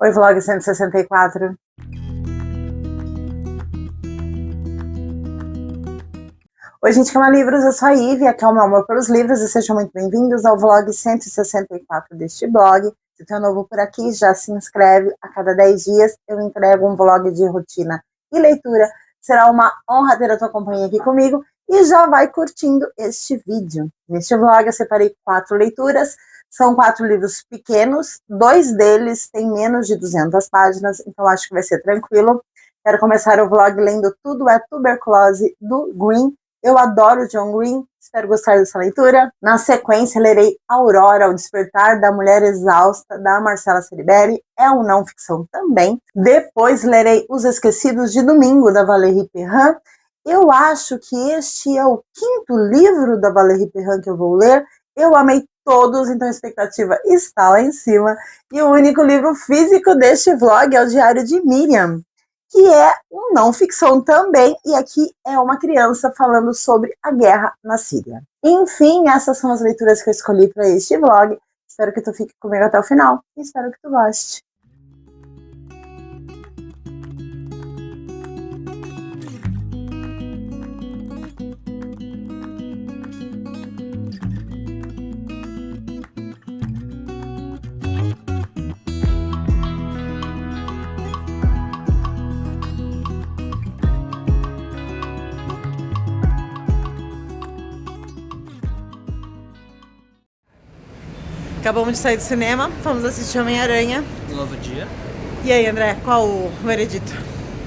Oi, Vlog 164. Oi, gente, que ama livros, eu sou a Ivy, aqui é o meu amor pelos livros e sejam muito bem-vindos ao Vlog 164 deste blog. Se você é novo por aqui, já se inscreve. A cada 10 dias eu entrego um vlog de rotina e leitura. Será uma honra ter a tua companhia aqui comigo e já vai curtindo este vídeo. Neste vlog eu separei 4 leituras. São 4 livros pequenos, 2 deles têm menos de 200 páginas, então acho que vai ser tranquilo. Quero começar o vlog lendo Tudo é Tuberculose, do Green. Eu adoro John Green, espero gostar dessa leitura. Na sequência, lerei Aurora, O Despertar da Mulher Exausta, da Marcela Ceribelli, é um não ficção também. Depois lerei Os Esquecidos de Domingo, da Valérie Perrin. Eu acho que este é o 5º livro da Valérie Perrin que eu vou ler. Eu amei todos, então a expectativa está lá em cima. E o único livro físico deste vlog é o Diário de Miriam, que é um não ficção também, e aqui é uma criança falando sobre a guerra na Síria. Enfim, essas são as leituras que eu escolhi para este vlog. Espero que tu fique comigo até o final e espero que tu goste. Acabamos de sair do cinema, fomos assistir Homem-Aranha. Um novo dia. E aí, André, qual o veredito?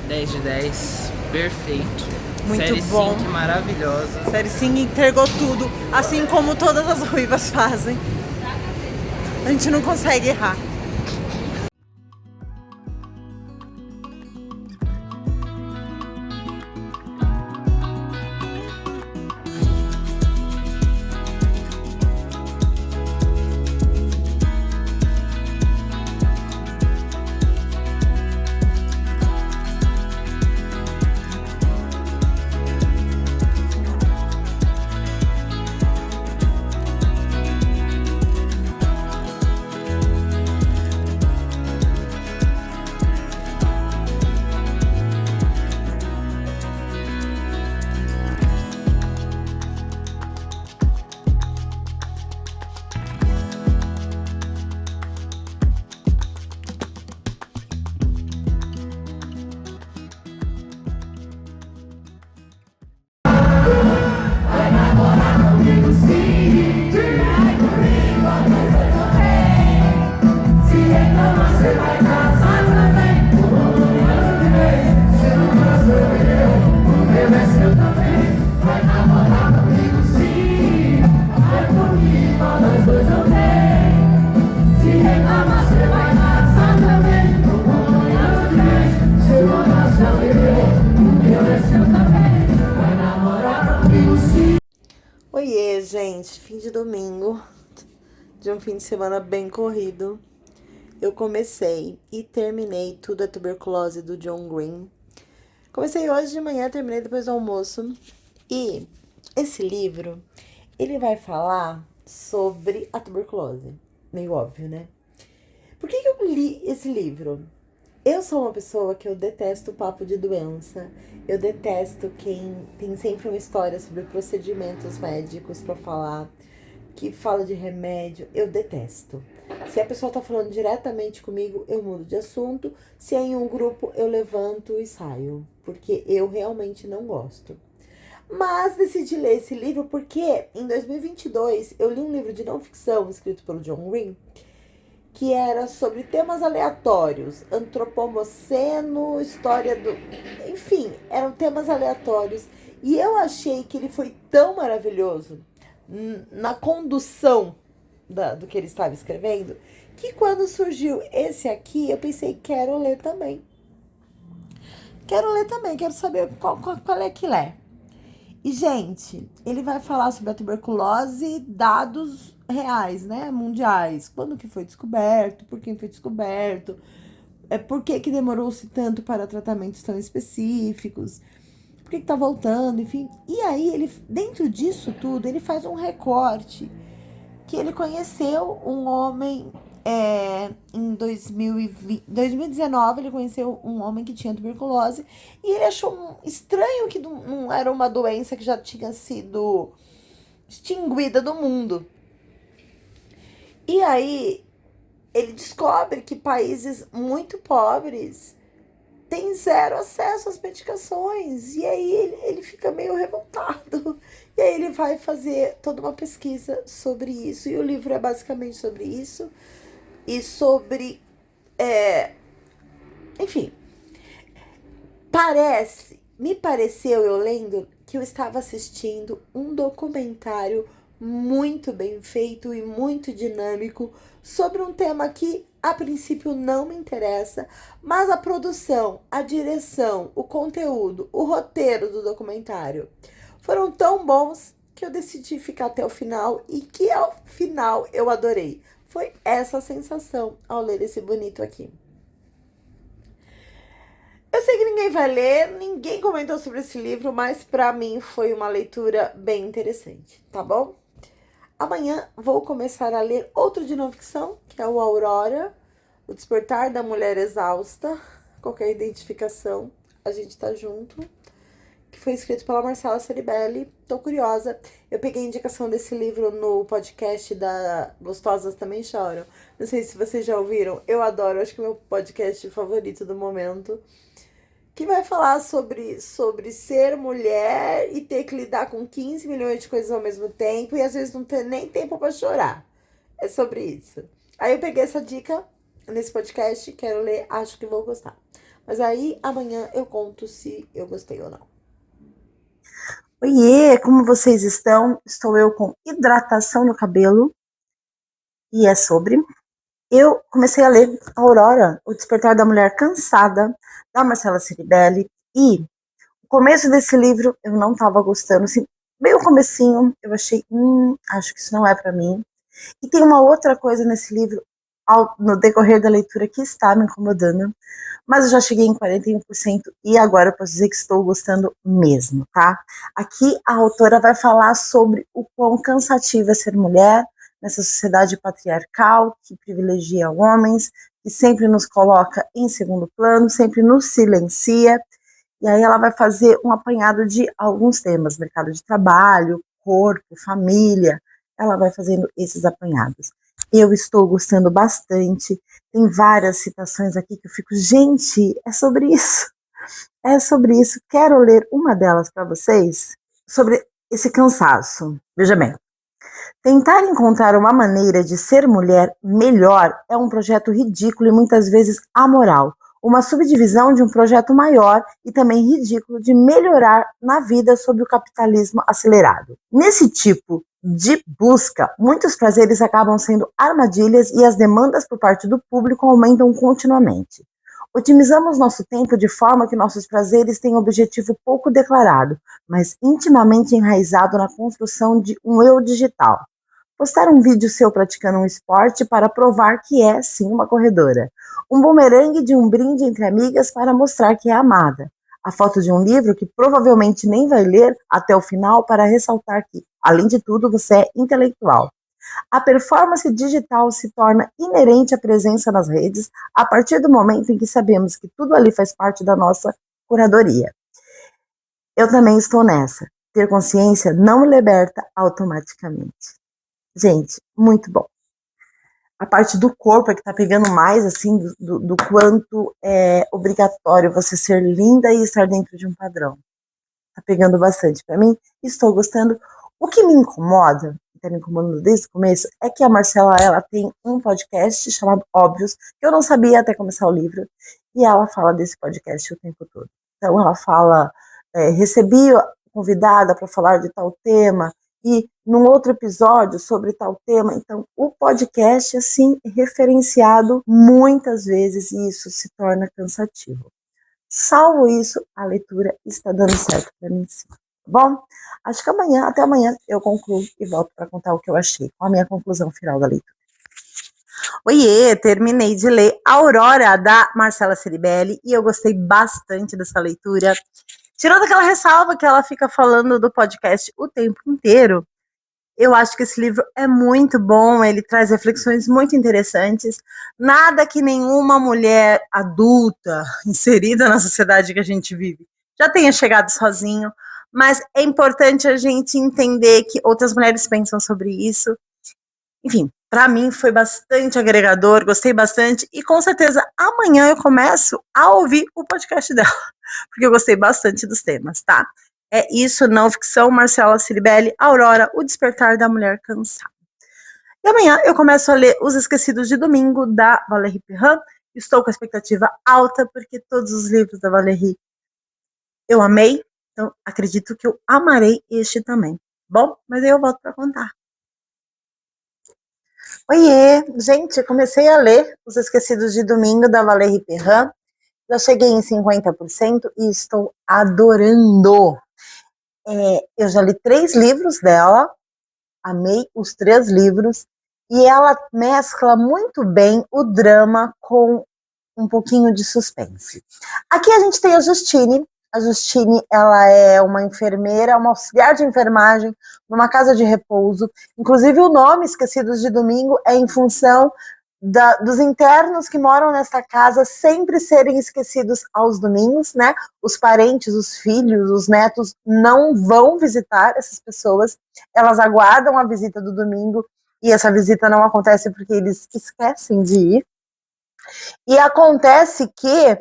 10 de 10, perfeito. Muito Série bom. Sync maravilhosa. Série Sim entregou tudo, assim como todas as ruivas fazem. A gente não consegue errar. Oiê, gente, fim de domingo, de um fim de semana bem corrido. Eu comecei e terminei Tudo é Tuberculose, do John Green. Comecei hoje de manhã, terminei depois do almoço. E esse livro, ele vai falar sobre a tuberculose. Meio óbvio, né? Por que eu li esse livro? Eu sou uma pessoa que eu detesto o papo de doença. Eu detesto quem tem sempre uma história sobre procedimentos médicos pra falar, que fala de remédio. Eu detesto. Se a pessoa tá falando diretamente comigo, eu mudo de assunto. Se é em um grupo, eu levanto e saio, porque eu realmente não gosto. Mas decidi ler esse livro porque em 2022 eu li um livro de não ficção escrito pelo John Green, que era sobre temas aleatórios, antropomoceno, história do... Enfim, eram temas aleatórios. E eu achei que ele foi tão maravilhoso na condução do que ele estava escrevendo, que quando surgiu esse aqui, eu pensei, quero ler também. Quero saber qual é que é. E, gente, ele vai falar sobre a tuberculose, dados reais, né, mundiais. Quando que foi descoberto, por quem foi descoberto, por que demorou-se tanto para tratamentos tão específicos, por que tá voltando, enfim. E aí, ele, dentro disso tudo, ele faz um recorte que ele conheceu um homem em 2019, ele conheceu um homem que tinha tuberculose e ele achou estranho que não era uma doença que já tinha sido extinguida do mundo. E aí ele descobre que países muito pobres têm zero acesso às medicações. E aí ele fica meio revoltado. E aí ele vai fazer toda uma pesquisa sobre isso. E o livro é basicamente sobre isso. E sobre. Enfim. Me pareceu, eu lendo, que eu estava assistindo um documentário muito bem feito e muito dinâmico sobre um tema que a princípio não me interessa, mas a produção, a direção, o conteúdo, o roteiro do documentário foram tão bons que eu decidi ficar até o final e que ao final eu adorei. Foi essa a sensação ao ler esse bonito aqui. Eu sei que ninguém vai ler, ninguém comentou sobre esse livro, mas pra mim foi uma leitura bem interessante, tá bom? Amanhã vou começar a ler outro de não ficção, que é o Aurora, O Despertar da Mulher Exausta. Qualquer identificação, a gente tá junto. Que foi escrito pela Marcela Ceribelli. Tô curiosa. Eu peguei a indicação desse livro no podcast da Gostosas Também Choram. Não sei se vocês já ouviram. Eu adoro, acho que é o meu podcast favorito do momento. Que vai falar sobre ser mulher e ter que lidar com 15 milhões de coisas ao mesmo tempo e às vezes não ter nem tempo para chorar. É sobre isso. Aí eu peguei essa dica nesse podcast, quero ler, acho que vou gostar. Mas aí amanhã eu conto se eu gostei ou não. Oiê, como vocês estão? Estou eu com hidratação no cabelo e é sobre. Eu comecei a ler Aurora, O Despertar da Mulher Cansada, da Marcela Ceribelli, e o começo desse livro eu não estava gostando, assim, bem o comecinho, eu achei, acho que isso não é para mim. E tem uma outra coisa nesse livro, no decorrer da leitura, que está me incomodando, mas eu já cheguei em 41% e agora eu posso dizer que estou gostando mesmo, tá? Aqui a autora vai falar sobre o quão cansativo é ser mulher nessa sociedade patriarcal que privilegia homens, que sempre nos coloca em segundo plano, sempre nos silencia. E aí ela vai fazer um apanhado de alguns temas, mercado de trabalho, corpo, família. Ela vai fazendo esses apanhados. Eu estou gostando bastante. Tem várias citações aqui que eu fico, gente, é sobre isso. É sobre isso. Quero ler uma delas para vocês, sobre esse cansaço. Veja bem. Tentar encontrar uma maneira de ser mulher melhor é um projeto ridículo e muitas vezes amoral. Uma subdivisão de um projeto maior e também ridículo de melhorar na vida sob o capitalismo acelerado. Nesse tipo de busca, muitos prazeres acabam sendo armadilhas e as demandas por parte do público aumentam continuamente. Otimizamos nosso tempo de forma que nossos prazeres têm um objetivo pouco declarado, mas intimamente enraizado na construção de um eu digital. Postar um vídeo seu praticando um esporte para provar que é, sim, uma corredora. Um bumerangue de um brinde entre amigas para mostrar que é amada. A foto de um livro que provavelmente nem vai ler até o final para ressaltar que, além de tudo, você é intelectual. A performance digital se torna inerente à presença nas redes a partir do momento em que sabemos que tudo ali faz parte da nossa curadoria. Eu também estou nessa. Ter consciência não me liberta automaticamente. Gente, muito bom. A parte do corpo é que tá pegando mais, assim, do quanto é obrigatório você ser linda e estar dentro de um padrão. Tá pegando bastante para mim, estou gostando. O que me incomoda, que tá me incomodando desde o começo, é que a Marcela, ela tem um podcast chamado Óbvios, que eu não sabia até começar o livro, e ela fala desse podcast o tempo todo. Então ela fala, recebi convidada para falar de tal tema, e num outro episódio sobre tal tema. Então, o podcast, assim, é referenciado muitas vezes e isso se torna cansativo. Salvo isso, a leitura está dando certo para mim, sim. Tá bom? Acho que até amanhã, eu concluo e volto para contar o que eu achei, com a minha conclusão final da leitura. Oiê, terminei de ler Aurora, da Marcela Ceribelli, e eu gostei bastante dessa leitura. Tirando aquela ressalva que ela fica falando do podcast o tempo inteiro, Eu acho que esse livro é muito bom, ele traz reflexões muito interessantes. Nada que nenhuma mulher adulta, inserida na sociedade que a gente vive, já tenha chegado sozinho, mas é importante a gente entender que outras mulheres pensam sobre isso. Enfim, para mim foi bastante agregador, gostei bastante e com certeza amanhã eu começo a ouvir o podcast dela, porque eu gostei bastante dos temas, tá? É isso, não ficção, Marcela Ciribelli, Aurora, O Despertar da Mulher Cansada. E amanhã eu começo a ler Os Esquecidos de Domingo, da Valérie Perrin. Estou com a expectativa alta, porque todos os livros da Valérie eu amei, então acredito que eu amarei este também. Bom, mas aí eu volto para contar. Oiê, gente, eu comecei a ler Os Esquecidos de Domingo, da Valérie Perrin. Já cheguei em 50% e estou adorando. Eu já li 3 livros dela, amei os 3 livros, e ela mescla muito bem o drama com um pouquinho de suspense. Aqui a gente tem a Justine. A Justine, ela é uma enfermeira, uma auxiliar de enfermagem numa casa de repouso. Inclusive o nome Esquecidos de Domingo é em função dos internos que moram nesta casa sempre serem esquecidos aos domingos, né? Os parentes, os filhos, os netos não vão visitar essas pessoas, elas aguardam a visita do domingo e essa visita não acontece porque eles esquecem de ir. E acontece que,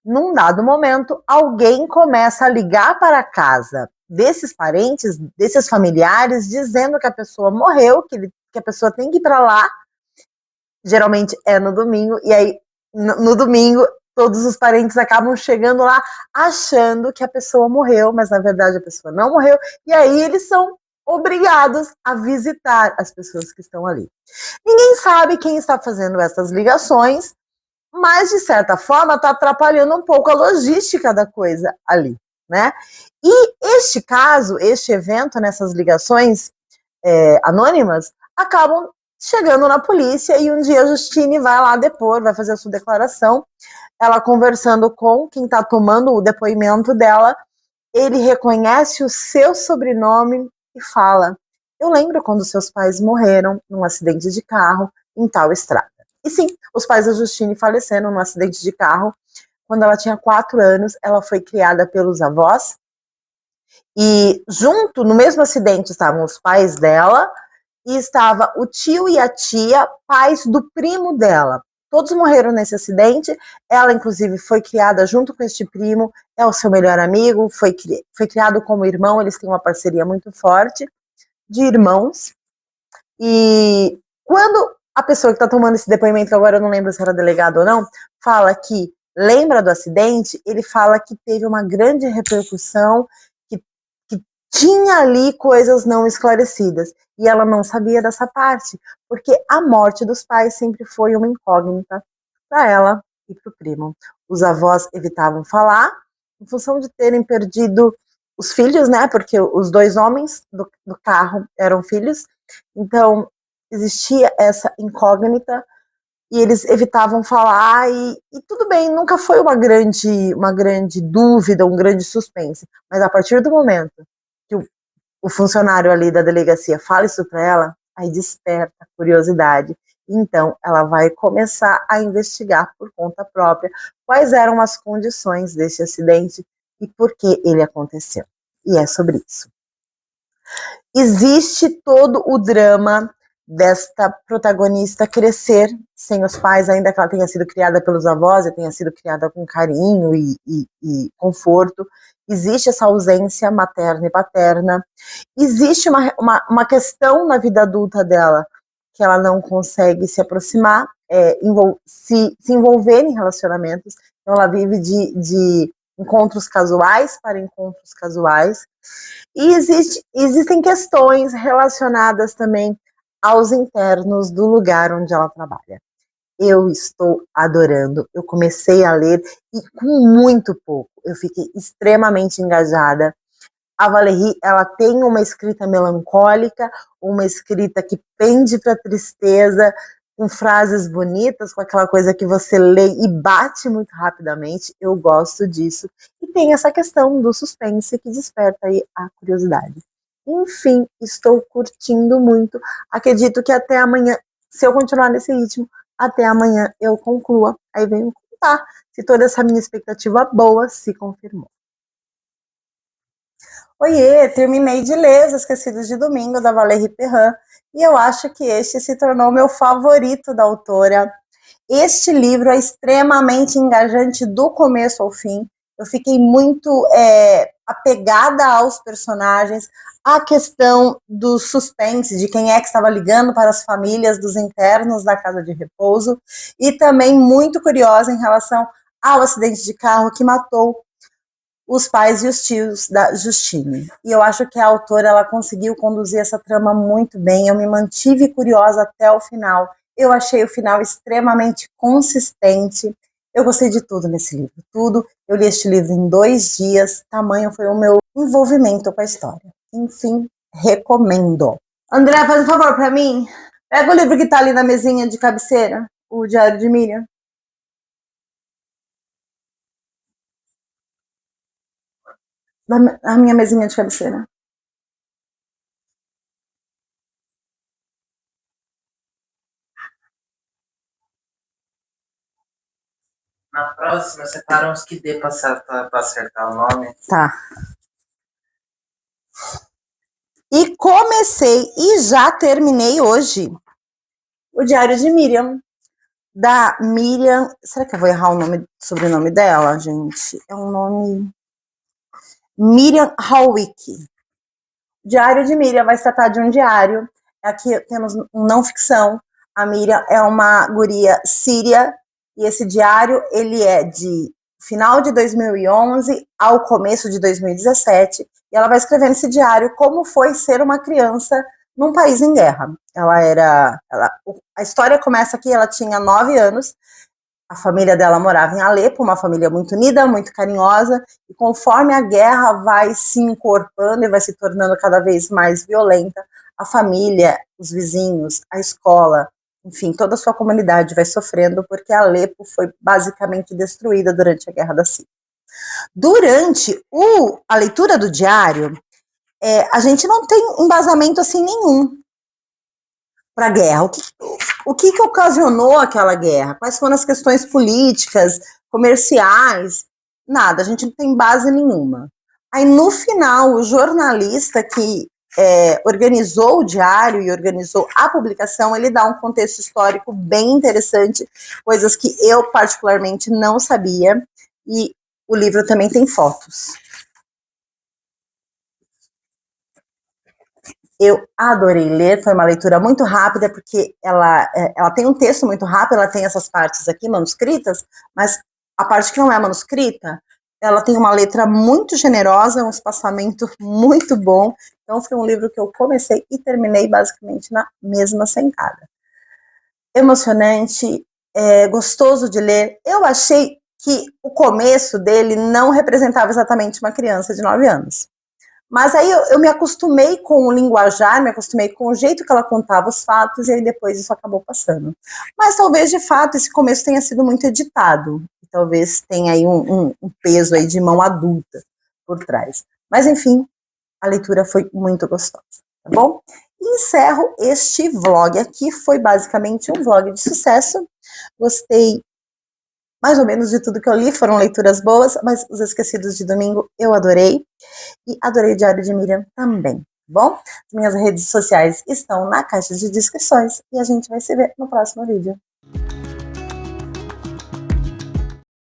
num dado momento, alguém começa a ligar para a casa desses parentes, desses familiares, dizendo que a pessoa morreu, que a pessoa tem que ir para lá. Geralmente é no domingo, e aí no domingo todos os parentes acabam chegando lá achando que a pessoa morreu, mas na verdade a pessoa não morreu, e aí eles são obrigados a visitar as pessoas que estão ali. Ninguém sabe quem está fazendo essas ligações, mas de certa forma está atrapalhando um pouco a logística da coisa ali, né? E este caso, este evento, nessas ligações anônimas, acabam chegando na polícia e um dia a Justine vai lá depor, vai fazer a sua declaração. Ela conversando com quem está tomando o depoimento dela, ele reconhece o seu sobrenome e fala: eu lembro quando seus pais morreram num acidente de carro em tal estrada. E sim, os pais da Justine faleceram num acidente de carro quando ela tinha 4 anos. Ela foi criada pelos avós e junto, no mesmo acidente, estavam os pais dela e estava o tio e a tia, pais do primo dela. Todos morreram nesse acidente. Ela, inclusive, foi criada junto com este primo, é o seu melhor amigo, foi criado como irmão, eles têm uma parceria muito forte de irmãos. E quando a pessoa que está tomando esse depoimento, que agora eu não lembro se era delegado ou não, fala que lembra do acidente, ele fala que teve uma grande repercussão, que tinha ali coisas não esclarecidas. E ela não sabia dessa parte, porque a morte dos pais sempre foi uma incógnita para ela e para o primo. Os avós evitavam falar, em função de terem perdido os filhos, né? Porque os 2 homens do carro eram filhos, então existia essa incógnita e eles evitavam falar e tudo bem, nunca foi uma grande dúvida, um grande suspense, mas a partir do momento que o funcionário ali da delegacia fala isso para ela, aí desperta a curiosidade. Então, ela vai começar a investigar por conta própria quais eram as condições desse acidente e por que ele aconteceu. E é sobre isso. Existe todo o drama desta protagonista crescer sem os pais, ainda que ela tenha sido criada pelos avós e tenha sido criada com carinho e conforto. Existe essa ausência materna e paterna. Existe uma questão na vida adulta dela que ela não consegue se aproximar, se envolver em relacionamentos. Então ela vive de encontros casuais para encontros casuais. E existem questões relacionadas também aos internos do lugar onde ela trabalha. Eu estou adorando. Eu comecei a ler e com muito pouco eu fiquei extremamente engajada. A Valérie, ela tem uma escrita melancólica, uma escrita que pende para a tristeza, com frases bonitas, com aquela coisa que você lê e bate muito rapidamente. Eu gosto disso. E tem essa questão do suspense que desperta aí a curiosidade. Enfim, estou curtindo muito. Acredito que até amanhã, se eu continuar nesse ritmo, até amanhã eu conclua. Aí venho contar se toda essa minha expectativa boa se confirmou. Oiê, terminei de ler Os Esquecidos de Domingo, da Valérie Perrin, e eu acho que este se tornou meu favorito da autora. Este livro é extremamente engajante do começo ao fim. Eu fiquei muito apegada aos personagens, à questão do suspense, de quem é que estava ligando para as famílias dos internos da casa de repouso, e também muito curiosa em relação ao acidente de carro que matou os pais e os tios da Justine. E eu acho que a autora ela conseguiu conduzir essa trama muito bem. Eu me mantive curiosa até o final. Eu achei o final extremamente consistente. Eu gostei de tudo nesse livro, tudo. Eu li este livro em 2 dias, tamanho foi o meu envolvimento com a história. Enfim, recomendo. André, faz um favor para mim. Pega o livro que tá ali na mesinha de cabeceira, o Diário de Miriam. A minha mesinha de cabeceira. Na próxima, separa uns que dê pra acertar o nome. Tá. E comecei e já terminei hoje o Diário de Miriam, da Miriam. Será que eu vou errar o sobrenome dela, gente? É um nome. Miriam Hawick. Diário de Miriam vai se tratar de um diário. Aqui temos um não ficção. A Miriam é uma guria síria e esse diário ele é de final de 2011 ao começo de 2017 e ela vai escrever nesse diário como foi ser uma criança num país em guerra. A história começa aqui, ela tinha 9 anos, a família dela morava em Alepo, uma família muito unida, muito carinhosa, e conforme a guerra vai se encorpando e vai se tornando cada vez mais violenta, a família, os vizinhos, a escola, enfim, toda a sua comunidade vai sofrendo porque Alepo foi basicamente destruída durante a Guerra da Síria. Durante a leitura do diário, a gente não tem embasamento assim nenhum para a guerra. O que ocasionou aquela guerra? Quais foram as questões políticas, comerciais? Nada, a gente não tem base nenhuma. Aí, no final, o jornalista que organizou o diário e organizou a publicação, ele dá um contexto histórico bem interessante, coisas que eu particularmente não sabia, e o livro também tem fotos. Eu adorei ler, foi uma leitura muito rápida, porque ela tem um texto muito rápido, ela tem essas partes aqui manuscritas, mas a parte que não é manuscrita, ela tem uma letra muito generosa, um espaçamento muito bom, então foi um livro que eu comecei e terminei basicamente na mesma sentada. Emocionante, gostoso de ler. Eu achei que o começo dele não representava exatamente uma criança de 9 anos. Mas aí eu me acostumei com o linguajar, me acostumei com o jeito que ela contava os fatos, e aí depois isso acabou passando. Mas talvez, de fato, esse começo tenha sido muito editado. Talvez tenha aí um peso aí de mão adulta por trás. Mas, enfim, a leitura foi muito gostosa, tá bom? E encerro este vlog aqui, foi basicamente um vlog de sucesso. Gostei mais ou menos de tudo que eu li, foram leituras boas, mas Os Esquecidos de Domingo eu adorei. E adorei o Diário de Miriam também, tá bom? As minhas redes sociais estão na caixa de descrições e a gente vai se ver no próximo vídeo.